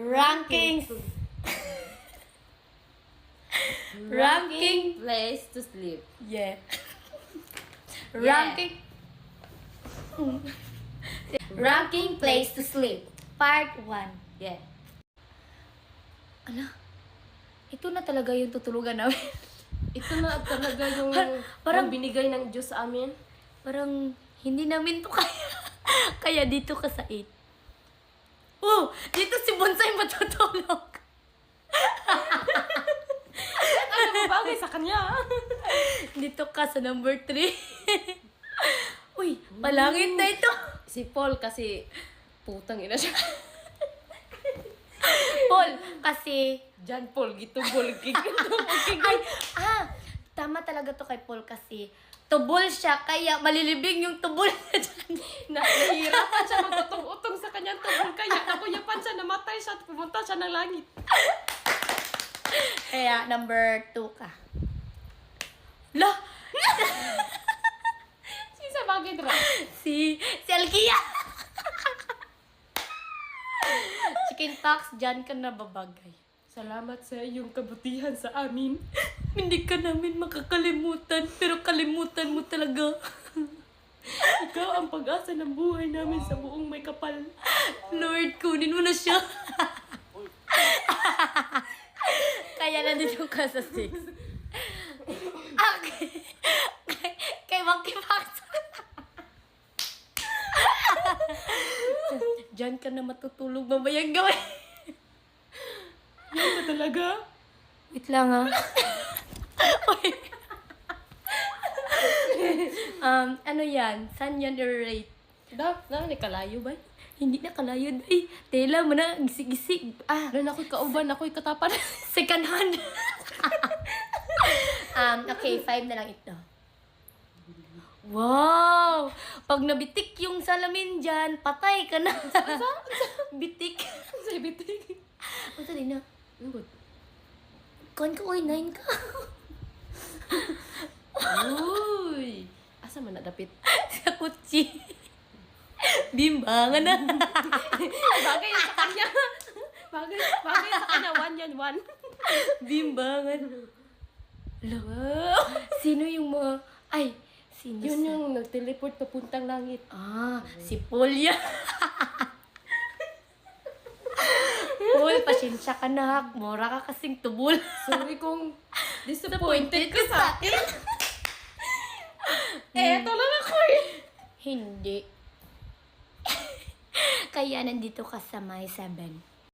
Rankings. Ranking. Place to sleep. Yeah. Yeah. Ranking place to sleep. Part 1. Yeah. Ala, ito na talaga yung tutulugan namin. Ito na talaga yung Parang- yung binigay ng Diyos sa amin. Parang hindi namin to kaya. Kaya dito ka sa 8. Oh, dito si Bonsai matutulog. Ano ba bagay sa kanya? Dito ka sa number 3. Uy, palangit na ito. Si Paul kasi putang ina siya. Paul, kasi... John Paul, gitubol, Ay, tama talaga to kay Paul kasi tubol siya, kaya malilibing yung tubol niya dyan. Nahihirapan siya magutong-utong sa kanyang tubol. Kaya nakuyapan siya, namatay siya at pumunta siya ng langit. Kaya, number 2 ka. Lah! Sisa bagay dra. Si Alkia! Chicken Talks, dyan ka na babagay. Salamat sa iyong kabutihan sa amin. Hindi ka namin makakalimutan, pero kalimutan mo talaga. Ikaw ang pag-asa ng buhay namin sa buong may kapal. Lord, kunin mo na siya. Kaya nandito ka sa 6. Okay. Kay Monkey Fox. Diyan ka na matutulog mamayang gawin. Yan na talaga. Wait lang ha. Uy. Ano yan? Saan yan i-rate? Kalayo ba? Hindi na kalayo. Ay, tela mo na. Gisig-gisig. Doon ako'y kauban, ako'y katapan. Second hand. Okay, 5 na lang ito. Wow! Pag nabitik yung salamin dyan, patay ka na. Bitik. Sa bitig. Ang tali na. Good. Kuhan ka, oy, 9 ka. Uy! Asa man nadapit? Sa kutsi. Bimbangan na. Bagay sa kanya. Bagay sa kanya. 1 yan, 1. Bimbangan. Sino yung mga... Ay, sino Yun yung nag-teleport papuntang langit. si Paul yan. Paul, pasensya ka na. Mura ka kasing tubol. Sorry kung disappointed ka sa akin. Eto lang ako eh. Hindi. Kaya nandito ka sa may 7.